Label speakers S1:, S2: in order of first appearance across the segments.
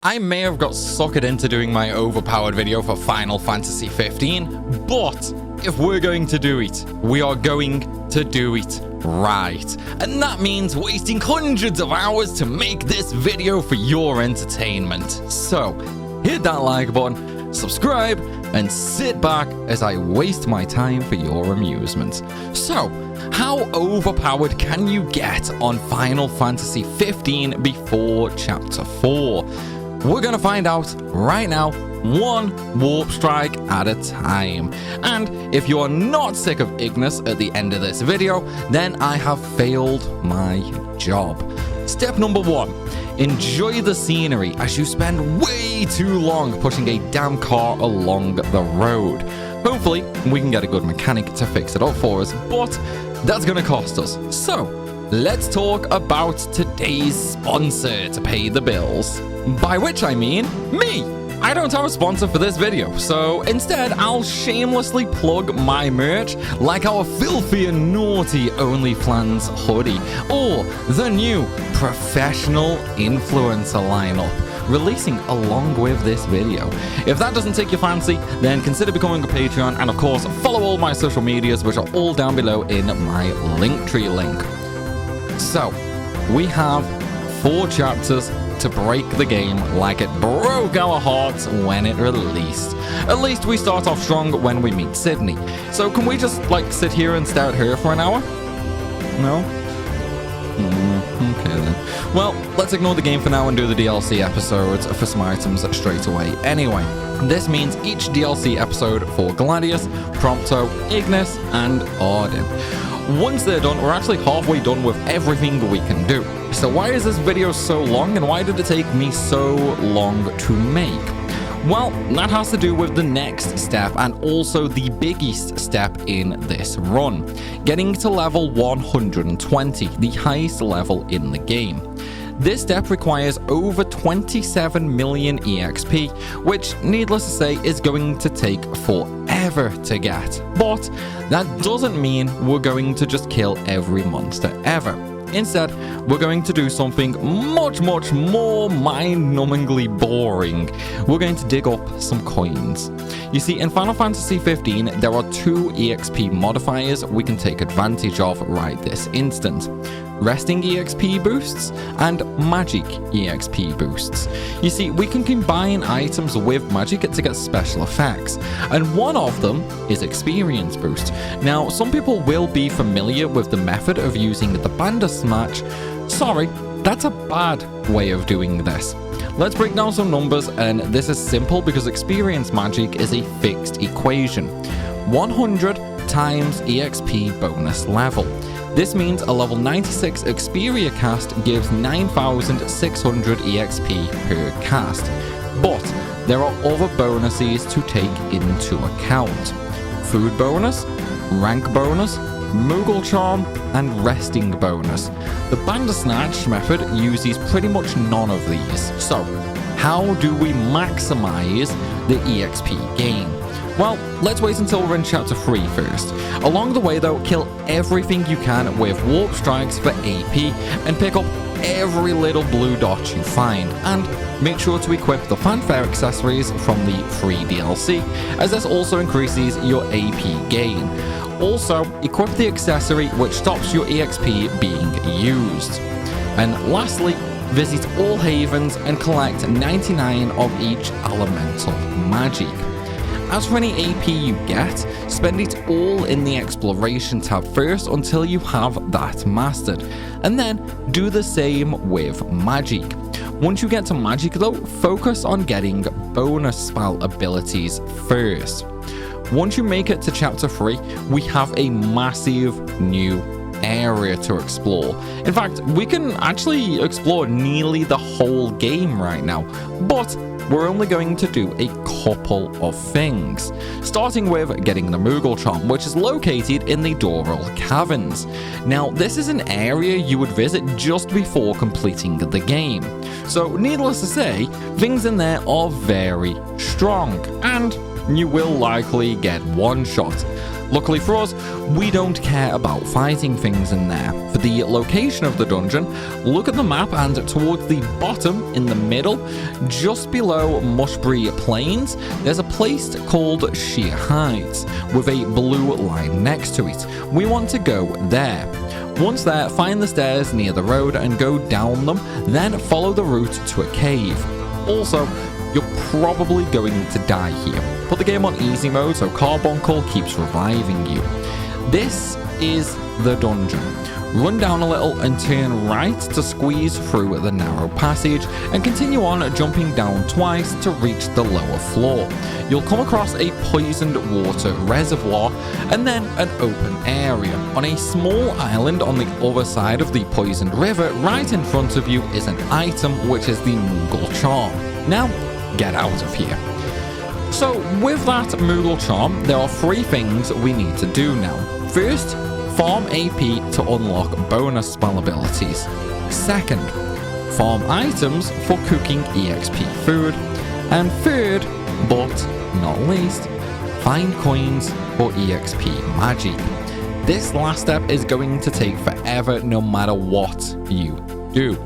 S1: I may have got suckered into doing my overpowered video for Final Fantasy 15, but if we're going to do it, we are going to do it right. And that means wasting hundreds of hours to make this video for your entertainment. So, hit that like button, subscribe, and sit back as I waste my time for your amusement. So, how overpowered can you get on Final Fantasy 15 before Chapter 4? We're gonna find out right now, one warp strike at a time. And if you are not sick of Ignis at the end of this video, then I have failed my job. Step number 1, enjoy the scenery as you spend way too long pushing a damn car along the road. Hopefully, we can get a good mechanic to fix it up for us, but that's gonna cost us. So, let's talk about today's sponsor to pay the bills. By which I mean me. I don't have a sponsor for this video, so instead I'll shamelessly plug my merch like our filthy and naughty OnlyFans hoodie or the new professional influencer lineup releasing along with this video. If that doesn't take your fancy, then consider becoming a Patreon, and of course follow all my social medias, which are all down below in my Linktree link. So, we have 4 chapters to break the game like it broke our hearts when it released. At least we start off strong when we meet Sydney. So can we just sit here and stare at her for an hour? No? Okay then. Well, let's ignore the game for now and do the DLC episodes for some items straight away. Anyway, this means each DLC episode for Gladius, Prompto, Ignis, and Arden. Once they're done, we're actually halfway done with everything we can do. So why is this video so long, and why did it take me so long to make? Well, that has to do with the next step, and also the biggest step in this run. Getting to level 120, the highest level in the game. This step requires over 27 million EXP, which, needless to say, is going to take forever to get. But that doesn't mean we're going to just kill every monster ever. Instead, we're going to do something much more mind-numbingly boring. We're going to dig up some coins. You see, in Final Fantasy 15, there are 2 EXP modifiers we can take advantage of right this instant. Resting EXP boosts and magic EXP boosts. You see, we can combine items with magic to get special effects, and one of them is experience boost. Now, some people will be familiar with the method of using the Bandersnatch. Sorry, that's a bad way of doing this. Let's break down some numbers, and this is simple because experience magic is a fixed equation. 100 times EXP bonus level. This means a level 96 Xperia cast gives 9,600 EXP per cast. But there are other bonuses to take into account. Food bonus, rank bonus, moogle charm, and resting bonus. The Bandersnatch method uses pretty much none of these. So, how do we maximize the EXP gain? Well, let's wait until we're in Chapter 3 first. Along the way though, kill everything you can with warp strikes for AP and pick up every little blue dot you find, and make sure to equip the fanfare accessories from the free DLC, as this also increases your AP gain. Also, equip the accessory which stops your EXP being used. And lastly, visit all havens and collect 99 of each elemental magic. As for any AP you get, spend it all in the exploration tab first until you have that mastered, and then do the same with magic. Once you get to magic though, focus on getting bonus spell abilities first. Once you make it to Chapter 3, we have a massive new area to explore. In fact, we can actually explore nearly the whole game right now, but we're only going to do a couple of things, starting with getting the moogle charm, which is located in the Doral Caverns. Now, this is an area you would visit just before completing the game, so needless to say, things in there are very strong, and you will likely get one shot. Luckily for us, we don't care about fighting things in there. For the location of the dungeon, look at the map and towards the bottom in the middle, just below Mushbury Plains, there's a place called Sheer Heights with a blue line next to it. We want to go there. Once there, find the stairs near the road and go down them, then follow the route to a cave. Also, you're probably going to die here. Put the game on easy mode so Carbuncle keeps reviving you. This is the dungeon. Run down a little and turn right to squeeze through the narrow passage and continue on jumping down twice to reach the lower floor. You'll come across a poisoned water reservoir and then an open area. On a small island on the other side of the poisoned river, right in front of you is an item which is the Moogle Charm. Now, get out of here. So with that Moogle Charm, there are 3 things we need to do now. First, farm AP to unlock bonus spell abilities. Second, farm items for cooking EXP food. And third, but not least, find coins for EXP magic. This last step is going to take forever no matter what you do.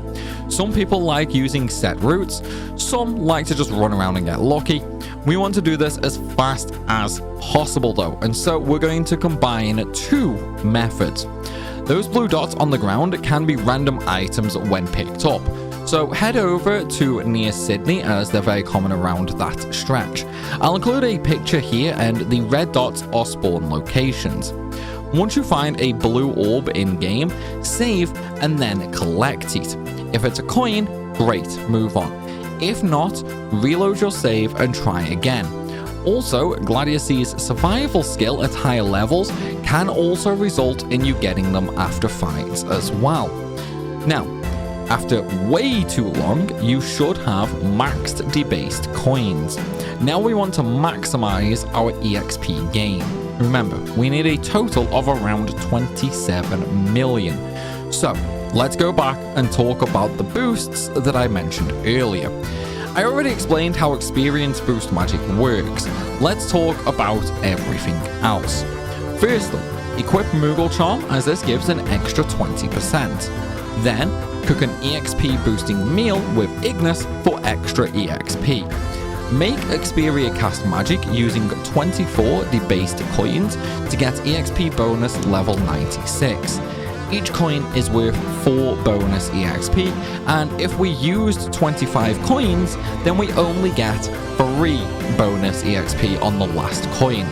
S1: Some people like using set routes, some like to just run around and get lucky. We want to do this as fast as possible though, and so we're going to combine 2 methods. Those blue dots on the ground can be random items when picked up. So head over to near Sydney as they're very common around that stretch. I'll include a picture here and the red dots are spawn locations. Once you find a blue orb in-game, save and then collect it. If it's a coin, great, move on. If not, reload your save and try again. Also, Gladius's survival skill at higher levels can also result in you getting them after fights as well. Now, after way too long, you should have maxed debased coins. Now we want to maximize our EXP gain. Remember, we need a total of around 27 million. So, let's go back and talk about the boosts that I mentioned earlier. I already explained how experience boost magic works. Let's talk about everything else. Firstly, equip Moogle Charm as this gives an extra 20%. Then, cook an EXP boosting meal with Ignis for extra EXP. Make Xperia cast magic using 24 debased coins to get EXP bonus level 96. Each coin is worth 4 bonus EXP, and if we used 25 coins, then we only get 3 bonus EXP on the last coin.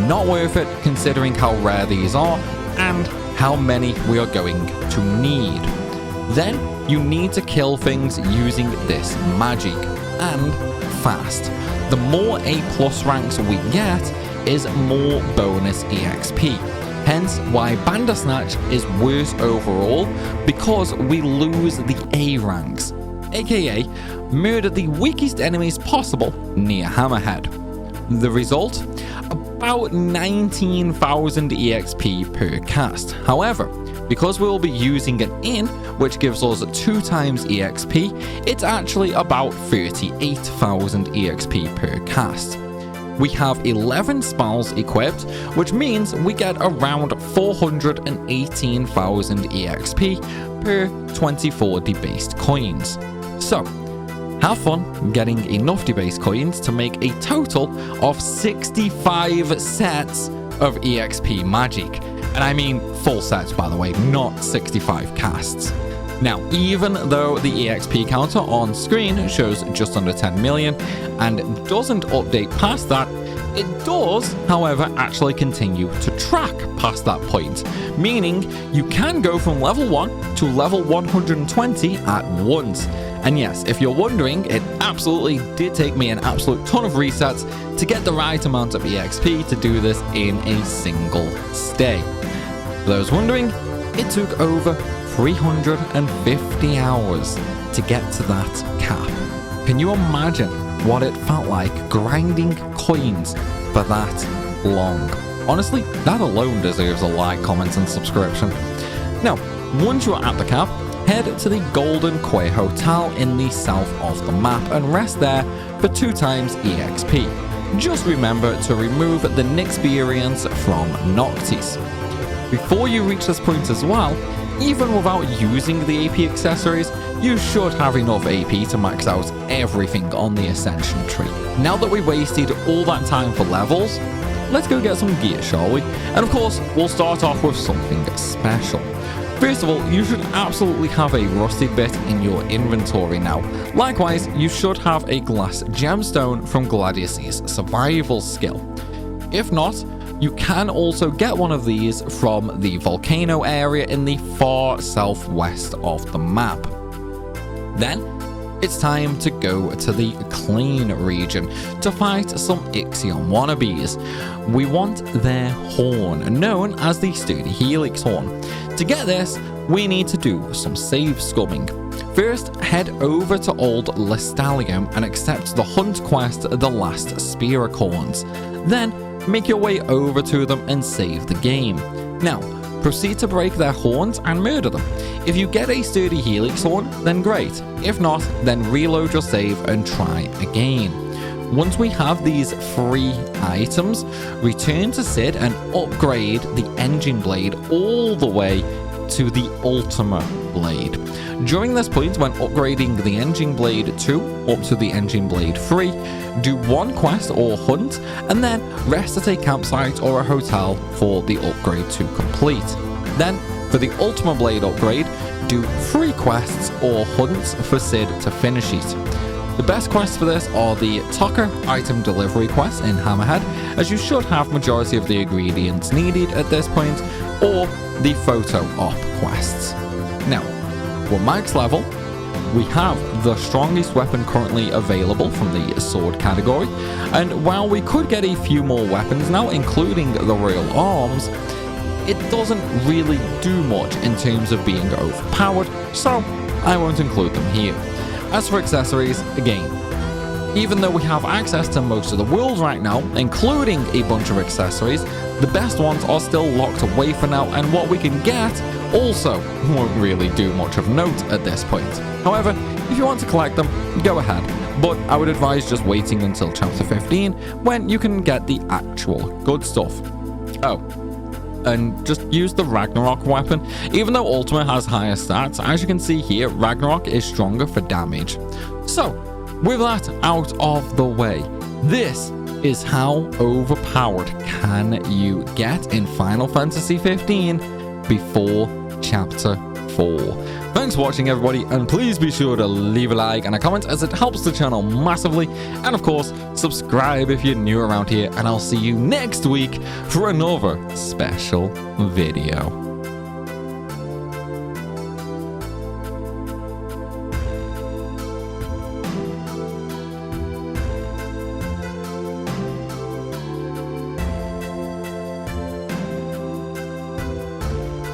S1: Not worth it considering how rare these are and how many we are going to need. Then you need to kill things using this magic, and fast. The more A+ ranks we get is more bonus EXP. Hence why Bandersnatch is worse overall, because we lose the A ranks, aka murder the weakest enemies possible near Hammerhead. The result? About 19,000 EXP per cast. However, because we'll be using an inn, which gives us 2 times EXP, it's actually about 38,000 EXP per cast. We have 11 spells equipped, which means we get around 418,000 EXP per 24 debased coins. So, have fun getting enough debased coins to make a total of 65 sets of EXP magic. And I mean full sets, by the way, not 65 casts. Now, even though the EXP counter on screen shows just under 10 million and doesn't update past that, it does, however, actually continue to track past that point, meaning you can go from level 1 to level 120 at once. And yes, if you're wondering, it absolutely did take me an absolute ton of resets to get the right amount of EXP to do this in a single stay. For those wondering, it took over 350 hours to get to that cap. Can you imagine what it felt like grinding coins for that long? Honestly, that alone deserves a like, comment and subscription. Now, once you're at the cap, head to the Golden Quay Hotel in the south of the map and rest there for 2 times EXP. just remember to remove the experience from Noctis. Before you reach this point as well, even without using the AP accessories, you should have enough AP to max out everything on the Ascension tree. Now that we wasted all that time for levels, let's go get some gear, shall we? And of course, we'll start off with something special. First of all, you should absolutely have a rusted bit in your inventory now. Likewise, you should have a glass gemstone from Gladius's survival skill. If not, you can also get one of these from the volcano area in the far southwest of the map. Then, it's time to go to the Clean region to fight some Ixion wannabes. We want their horn, known as the Sturdy Helix horn. To get this, we need to do some save scumming. First, head over to Old Lestalium and accept the hunt quest, The Last Spiracorns. Then, make your way over to them and save the game. Now, proceed to break their horns and murder them. If you get a Sturdy Helix horn, then great. If not, then reload your save and try again. Once we have these 3 items, return to Sid and upgrade the engine blade all the way to the Ultima blade. During this point, when upgrading the engine blade 2 up to the engine blade 3, do 1 quest or hunt, and then rest at a campsite or a hotel for the upgrade to complete. Then, for the Ultima blade upgrade, do 3 quests or hunts for Sid to finish it. The best quests for this are the Tucker item delivery quest in Hammerhead, as you should have majority of the ingredients needed at this point, or the photo op quests. Now, we're max level, we have the strongest weapon currently available from the sword category, and while we could get a few more weapons now, including the Royal Arms, it doesn't really do much in terms of being overpowered, so I won't include them here. As for accessories, again, even though we have access to most of the world right now, including a bunch of accessories, the best ones are still locked away for now, and what we can get also won't really do much of note at this point. However, if you want to collect them, go ahead, but I would advise just waiting until chapter 15 when you can get the actual good stuff. Oh, and just use the Ragnarok weapon. Even though Ultima has higher stats, as you can see here, Ragnarok is stronger for damage. So, with that out of the way, this is how overpowered can you get in Final Fantasy 15 before Chapter 4. Thanks for watching, everybody, and please be sure to leave a like and a comment, as it helps the channel massively, and of course, subscribe if you're new around here, and I'll see you next week for another special video.